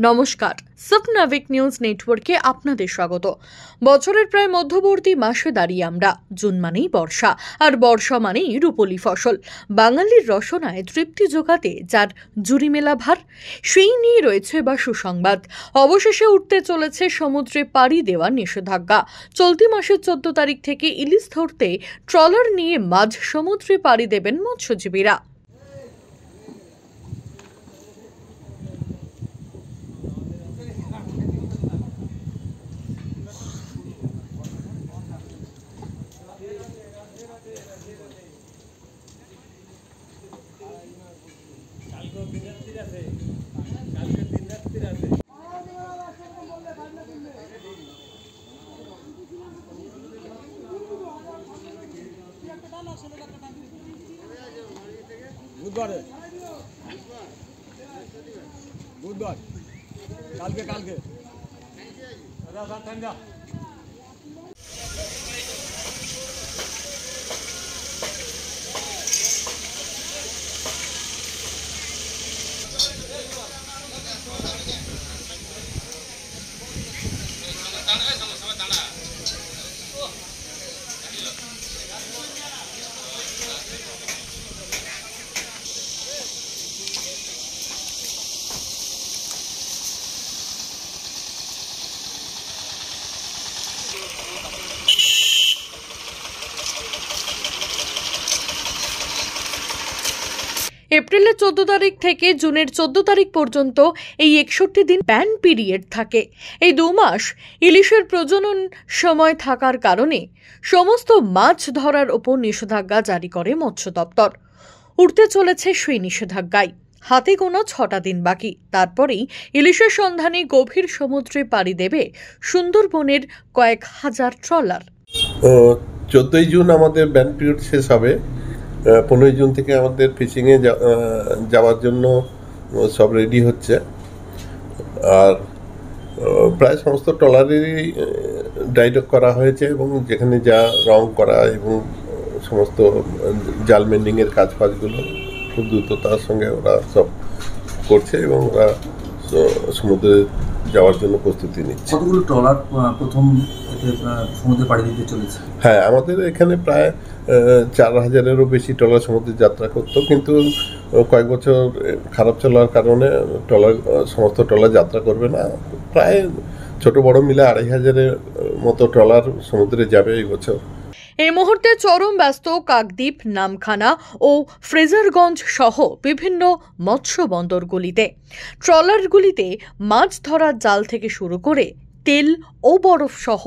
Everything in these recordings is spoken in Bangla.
নমস্কার, স্বপ্নাবিক নিউজ নেটওয়ার্কে আপনাদের স্বাগত। বছরের প্রায় মধ্যবর্তী মাসে দাঁড়িয়ে আমরা। জুন মানেই বর্ষা, আর বর্ষা মানেই রূপলি ফসল। বাঙালির রসনায় তৃপ্তি জোগাতে যার জুড়ি মেলা ভার, সেই নিয়ে রয়েছে এবার সুসংবাদ। অবশেষে উঠতে চলেছে সমুদ্রে পাড়ি দেওয়ার নিষেধাজ্ঞা। চলতি মাসের 14 তারিখ থেকে ইলিশ ধরতে ট্রলার নিয়ে মাঝ সমুদ্রে পাড়ি দেবেন মৎস্যজীবীরা। বুধবার কালকে এপ্রিলের 14 তারিখ থেকে জুনের 14 তারিখ পর্যন্ত এই 61 দিন ব্যান পিরিয়ড থাকে। এই 2 মাস ইলিশের প্রজনন সময় থাকার কারণে সমস্ত মাছ ধরার ওপর নিষেধাজ্ঞা জারি করে মৎস্য দপ্তর। উঠতে চলেছে সেই নিষেধাজ্ঞায়। হাতে গোনা 6টা দিন বাকি, তারপরেই ইলিশের সন্ধানে গভীর সমুদ্রে পাড়ি দেবে সুন্দরবনের কয়েক হাজার ট্রলার। 14 জুন আমাদের ব্যান পিরিয়ড শেষ হবে। 15 জুন থেকে আমাদের ফিশিংয়ে যাওয়ার জন্য সব রেডি হচ্ছে। আর প্রায় সমস্ত ট্রলারেরই ড্রাই ডক করা হয়েছে এবং যেখানে যা রং করা এবং সমস্ত জাল মেন্ডিংয়ের কাজগুলো খুব দ্রুততার সঙ্গে ওরা সব করছে এবং ওরা সমুদ্রে যাওয়ার জন্য প্রস্তুতি নিচ্ছে। কতগুলো ট্রলার প্রথম সমুদ্রে পাড়ি দিতে চলেছে? হ্যাঁ, আমাদের এখানে প্রায় 4000-এরও বেশি ট্রলার সমুদ্রে যাত্রা করতো, কিন্তু কয়েক বছর খারাপ চলার কারণে সমস্ত ট্রলার যাত্রা করবে না। প্রায় ছোট বড় মিলে 2500-এর মতো ট্রলার সমুদ্রে যাবে এই বছর। এই মুহূর্তে চরম ব্যস্ত কাকদ্বীপ, নামখানা ও ফ্রেজারগঞ্জ সহ বিভিন্ন মৎস্য বন্দরগুলিতে। ট্রলারগুলিতে মাছ ধরার জাল থেকে শুরু করে তেল ও বরফ সহ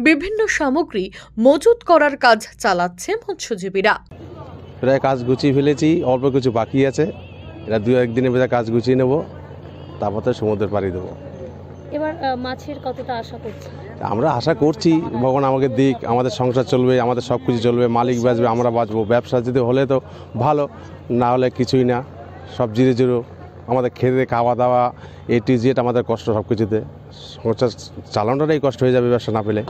বিভিন্ন সামগ্রী মজুত করার কাজ চালাচ্ছে মৎস্যজীবীরা। প্রায় কাজ গুছিয়ে ফেলেছি, অল্প কিছু বাকি আছে। এটা 2-1 দিনের মধ্যে কাজ গুছিয়ে নেব, তারপর তো সমুদ্রে পাড়ি দেবো। এবার মাছের কতটা আশা করছি? আমরা আশা করছি ভগবান আমাকে দিক, আমাদের সংসার চলবে, আমাদের সব কিছু চলবে, মালিক বাঁচবে, আমরা বাঁচবো। ব্যবসা যদি হলে তো ভালো, না হলে কিছুই না, সব জিরো। আমাদের খেতে খাওয়া দাওয়া A to Z আমাদের কষ্ট, সব কিছুতে সংসার চালানোটাই কষ্ট হয়ে যাবে ব্যবসা না পেলে।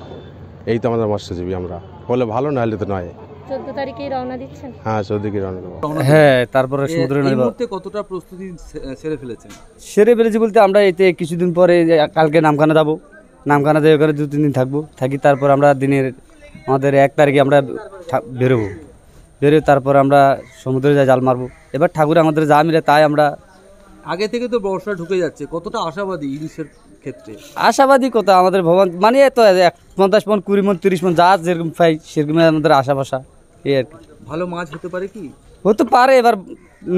এই তো আমাদের মৎস্যজীবী, আমরা হলে ভালো, না হলে তো নয়। 14 তারিখেই রওনা দিচ্ছেন? হ্যাঁ, 14 তারিখে রওনা দেবো। হ্যাঁ, তারপরে সমুদ্রে এই মুহূর্তে কতটা প্রস্তুতি সেরে ফেলেছেন? সেরে ফেলেছি বলতে আমরা এতে কিছুদিন পরে কালকে নামখানা যাবো। নামখানা দিয়ে ওখানে 2-3 দিন থাকি। তারপর আমরা আমাদের 1 তারিখে আমরা বেরোবো। তারপর আমরা সমুদ্রে যাই, জাল মারবো। এবার ঠাকুর আমাদের যা মিলে তাই আমরা। আগে থেকে তো বর্ষা ঢুকে যাচ্ছে, কতটা আশাবাদী ইলিশের ক্ষেত্রে? আশাবাদী কথা আমাদের ভগবান মানে তো 50 মণ 20 মণ 30 মণ যা যেরকম পাই সেরকম আমাদের আশা এই আর কি। ভালো মাছ হতে পারে কি? হতে পারে, এবার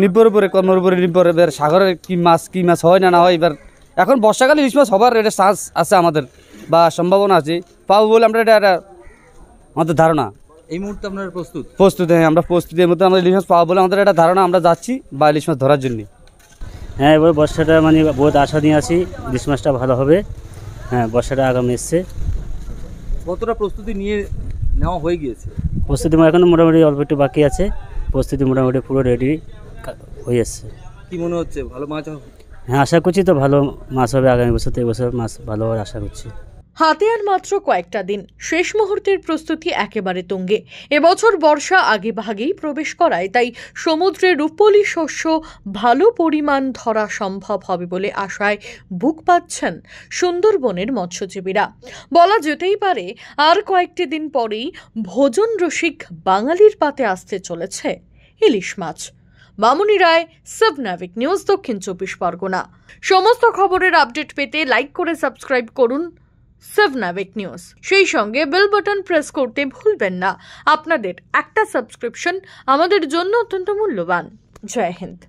নির্ভর উপরে কর্মের উপরে নির্ভর। এবার সাগরের কি মাছ হয় না হয়। এবার এখন বর্ষাকালে ইলিশ মাছ হবার এটা চান্স আছে আমাদের, বা সম্ভাবনা আছে, পাবো বলে আমরা এটা আমাদের ধারণা। এই মুহূর্তে আপনারা প্রস্তুত? হ্যাঁ, আমরা প্রস্তুতি। এর মধ্যে আমরা ইলিশ মাছ পাবো বলে আমাদের একটা ধারণা, আমরা যাচ্ছি বা ইলিশ মাছ ধরার জন্য। হ্যাঁ, এবার বর্ষাটা মানে বহুত আশা নিয়ে আসি, ইলিশ মাছটা ভালো হবে। হ্যাঁ, বর্ষাটা আগামী এসছে। কতটা প্রস্তুতি নেওয়া হয়ে গিয়েছে? প্রস্তুতি এখনো মোটামুটি অল্প একটু বাকি আছে। প্রস্তুতি মোটামুটি পুরো রেডি হয়ে আসছে। কি মনে হচ্ছে, ভালো মাছ হবে? হ্যাঁ, আশা করছি তো ভালো মাছ হবে আগামী বছর। তো এবছর মাছ ভালো হওয়ার আশা করছি। হাতে আর মাত্র কয়েকটা দিন, শেষ মুহূর্তের প্রস্তুতি একেবারে তুঙ্গে। এবছর বর্ষা আগেভাগেই প্রবেশ করায় তাই সমুদ্রে রূপলি শস্য ভালো পরিমাণ ধরা সম্ভব হবে বলে আশায় বুক পাচ্ছেন সুন্দরবনের মৎস্যজীবীরা। বলা যেতেই পারে আর কয়েকটি দিন পরেই ভোজন রসিক বাঙালির পাতে আসতে চলেছে ইলিশ মাছ। মামুনি রায়, সাবনাভিক নিউজ, দক্ষিণ 24 পরগনা। সমস্ত খবরের আপডেট পেতে লাইক করে সাবস্ক্রাইব করুন সাবনাভিক নিউজ। সেই সঙ্গে বেল বাটন প্রেস করতে ভুলবেন না। আপনাদের একটা সাবস্ক্রিপশন আমাদের জন্য অত্যন্ত মূল্যবান। জয় হিন্দ।